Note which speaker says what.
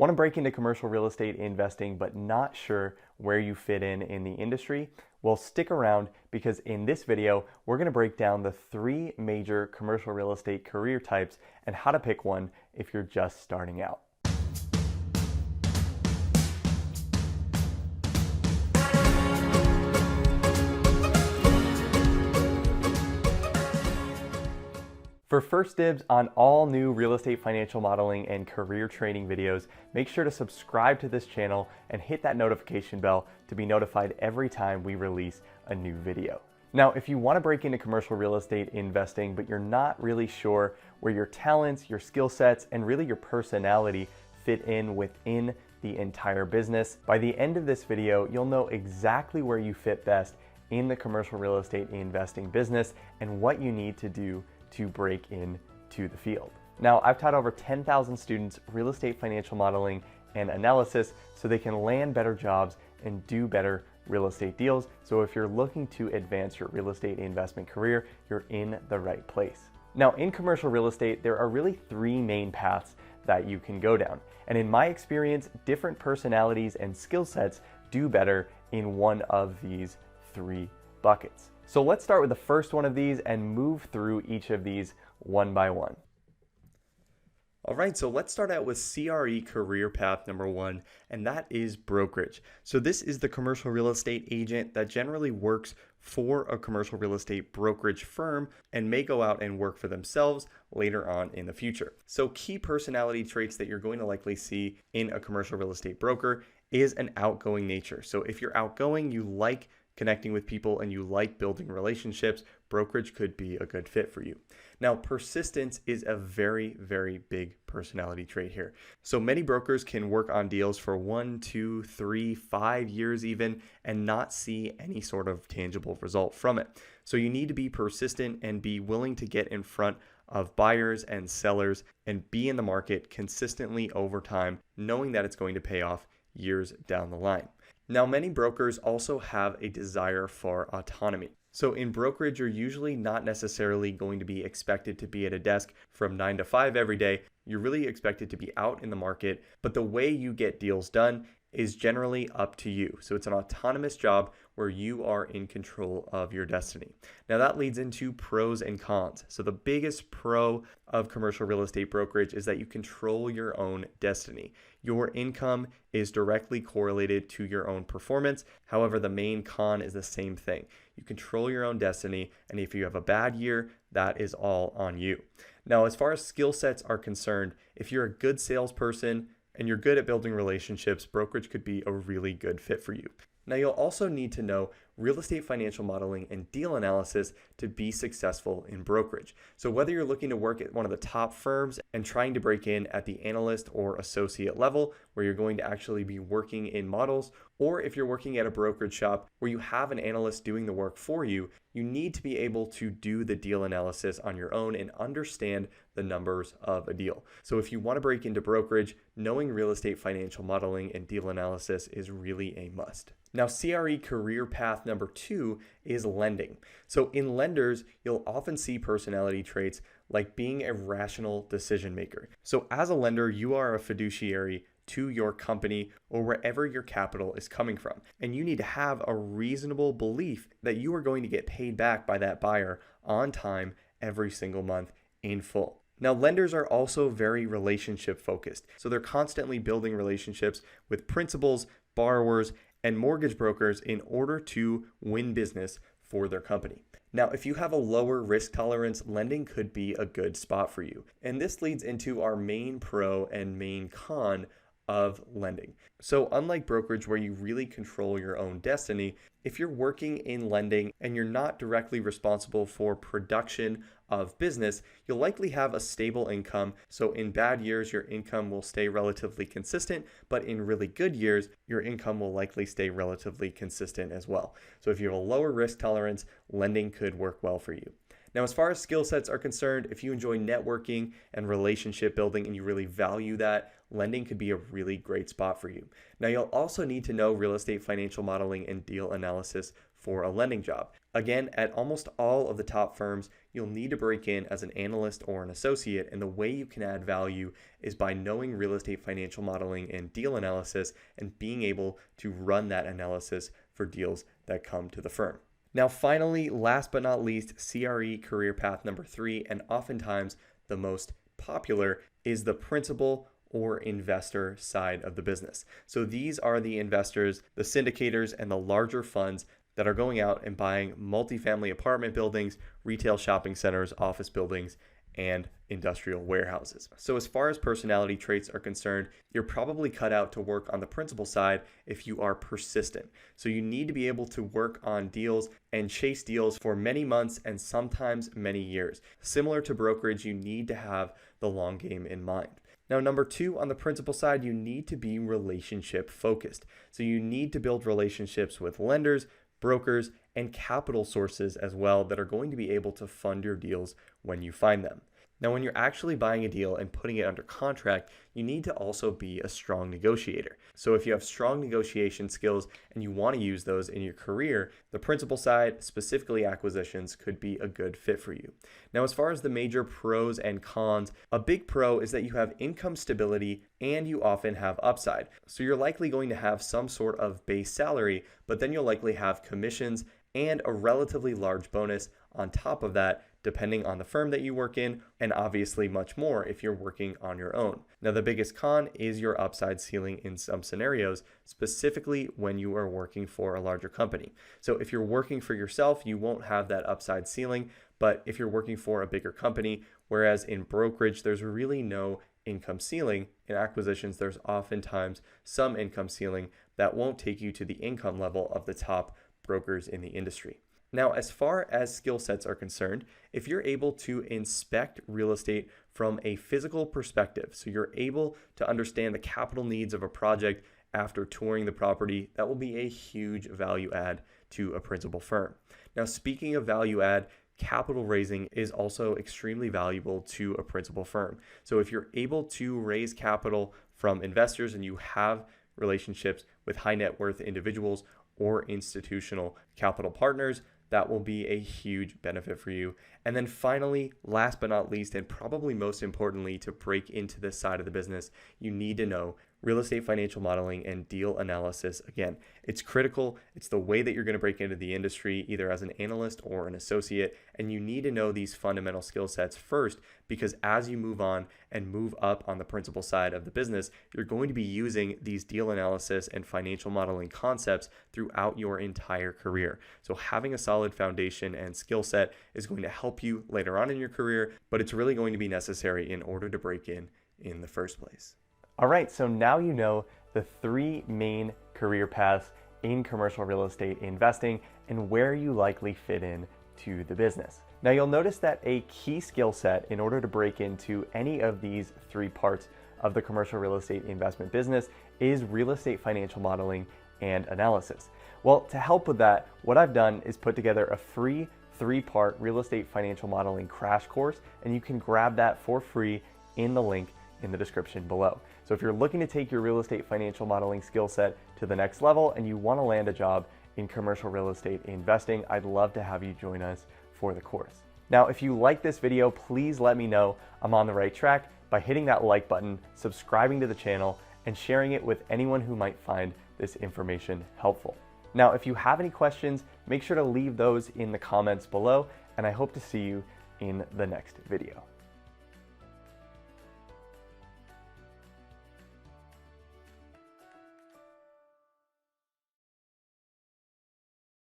Speaker 1: Want to break into commercial real estate investing but not sure where you fit in the industry? Well, stick around because in this video, we're going to break down the 3 major commercial real estate career types and how to pick one if you're just starting out. For first dibs on all new real estate financial modeling and career training videos, make sure to subscribe to this channel and hit that notification bell to be notified every time we release a new video. Now, if you want to break into commercial real estate investing, but you're not really sure where your talents, your skill sets, and really your personality fit in within the entire business, by the end of this video, you'll know exactly where you fit best in the commercial real estate investing business and what you need to do to break into the field. Now, I've taught over 10,000 students real estate financial modeling and analysis so they can land better jobs and do better real estate deals. So if you're looking to advance your real estate investment career, you're in the right place. Now, in commercial real estate, there are really 3 main paths that you can go down. And in my experience, different personalities and skill sets do better in one of these 3 buckets. So let's start with the first one of these and move through each of these one by one. All right, so let's start out with CRE career path number 1, and that is brokerage. So this is the commercial real estate agent that generally works for a commercial real estate brokerage firm and may go out and work for themselves later on in the future. So key personality traits that you're going to likely see in a commercial real estate broker is an outgoing nature. So if you're outgoing, you like connecting with people and you like building relationships, brokerage could be a good fit for you. Now, persistence is a very, very big personality trait here. So many brokers can work on deals for 1, 2, 3, 5 years even and not see any sort of tangible result from it. So you need to be persistent and be willing to get in front of buyers and sellers and be in the market consistently over time, knowing that it's going to pay off years down the line. Now, many brokers also have a desire for autonomy. So in brokerage, you're usually not necessarily going to be expected to be at a desk from 9 to 5 every day. You're really expected to be out in the market, but the way you get deals done is generally up to you. So it's an autonomous job where you are in control of your destiny. Now that leads into pros and cons. So the biggest pro of commercial real estate brokerage is that you control your own destiny. Your income is directly correlated to your own performance. However, the main con is the same thing. You control your own destiny, and if you have a bad year, that is all on you. Now, as far as skill sets are concerned, if you're a good salesperson, and you're good at building relationships, brokerage could be a really good fit for you. Now, you'll also need to know real estate financial modeling and deal analysis to be successful in brokerage. So whether you're looking to work at one of the top firms and trying to break in at the analyst or associate level, where you're going to actually be working in models, or if you're working at a brokerage shop where you have an analyst doing the work for you, you need to be able to do the deal analysis on your own and understand the numbers of a deal. So if you want to break into brokerage, knowing real estate financial modeling and deal analysis is really a must. Now, CRE career path number 2 is lending. So in lenders, you'll often see personality traits like being a rational decision maker. So as a lender, you are a fiduciary to your company or wherever your capital is coming from. And you need to have a reasonable belief that you are going to get paid back by that buyer on time every single month in full. Now, lenders are also very relationship focused. So they're constantly building relationships with principals, borrowers, and mortgage brokers in order to win business for their company. Now, if you have a lower risk tolerance, lending could be a good spot for you. And this leads into our main pro and main con of lending. So unlike brokerage where you really control your own destiny, if you're working in lending and you're not directly responsible for production of business, you'll likely have a stable income. So in bad years, your income will stay relatively consistent, but in really good years, your income will likely stay relatively consistent as well. So if you have a lower risk tolerance, lending could work well for you. Now, as far as skill sets are concerned, if you enjoy networking and relationship building and you really value that, lending could be a really great spot for you. Now, you'll also need to know real estate financial modeling and deal analysis for a lending job. Again, at almost all of the top firms, you'll need to break in as an analyst or an associate, and the way you can add value is by knowing real estate financial modeling and deal analysis and being able to run that analysis for deals that come to the firm. Now, finally, last but not least, CRE career path number 3, and oftentimes the most popular, is the principal or investor side of the business. So these are the investors, the syndicators, and the larger funds that are going out and buying multifamily apartment buildings, retail shopping centers, office buildings, and industrial warehouses. So as far as personality traits are concerned, you're probably cut out to work on the principal side if you are persistent. So you need to be able to work on deals and chase deals for many months and sometimes many years. Similar to brokerage, you need to have the long game in mind. Now, number 2, on the principal side, you need to be relationship focused. So you need to build relationships with lenders, brokers, and capital sources as well that are going to be able to fund your deals when you find them. Now, when you're actually buying a deal and putting it under contract, you need to also be a strong negotiator. So if you have strong negotiation skills and you want to use those in your career, the principal side, specifically acquisitions, could be a good fit for you. Now, as far as the major pros and cons, a big pro is that you have income stability and you often have upside. So you're likely going to have some sort of base salary, but then you'll likely have commissions and a relatively large bonus on top of that, depending on the firm that you work in, and obviously much more if you're working on your own. Now, the biggest con is your upside ceiling in some scenarios, specifically when you are working for a larger company. So if you're working for yourself, you won't have that upside ceiling, but if you're working for a bigger company, whereas in brokerage, there's really no income ceiling, in acquisitions, there's oftentimes some income ceiling that won't take you to the income level of the top brokers in the industry. Now, as far as skill sets are concerned, if you're able to inspect real estate from a physical perspective, so you're able to understand the capital needs of a project after touring the property, that will be a huge value add to a principal firm. Now, speaking of value add, capital raising is also extremely valuable to a principal firm. So if you're able to raise capital from investors and you have relationships with high net worth individuals or institutional capital partners, that will be a huge benefit for you. And then finally, last but not least, and probably most importantly, to break into this side of the business, you need to know real estate financial modeling and deal analysis. Again, it's critical. It's the way that you're going to break into the industry, either as an analyst or an associate. And you need to know these fundamental skill sets first, because as you move on and move up on the principal side of the business, you're going to be using these deal analysis and financial modeling concepts throughout your entire career. So having a solid foundation and skill set is going to help you later on in your career, but it's really going to be necessary in order to break in the first place. All right, so now you know the 3 main career paths in commercial real estate investing and where you likely fit in to the business. Now you'll notice that a key skill set in order to break into any of these 3 parts of the commercial real estate investment business is real estate financial modeling and analysis. Well, to help with that, what I've done is put together a free 3-part real estate financial modeling crash course, and you can grab that for free in the link in the description below. So if you're looking to take your real estate financial modeling skill set to the next level and you want to land a job in commercial real estate investing, I'd love to have you join us for the course. Now, if you like this video, please let me know I'm on the right track by hitting that like button, subscribing to the channel, and sharing it with anyone who might find this information helpful. Now, if you have any questions, make sure to leave those in the comments below, and I hope to see you in the next video.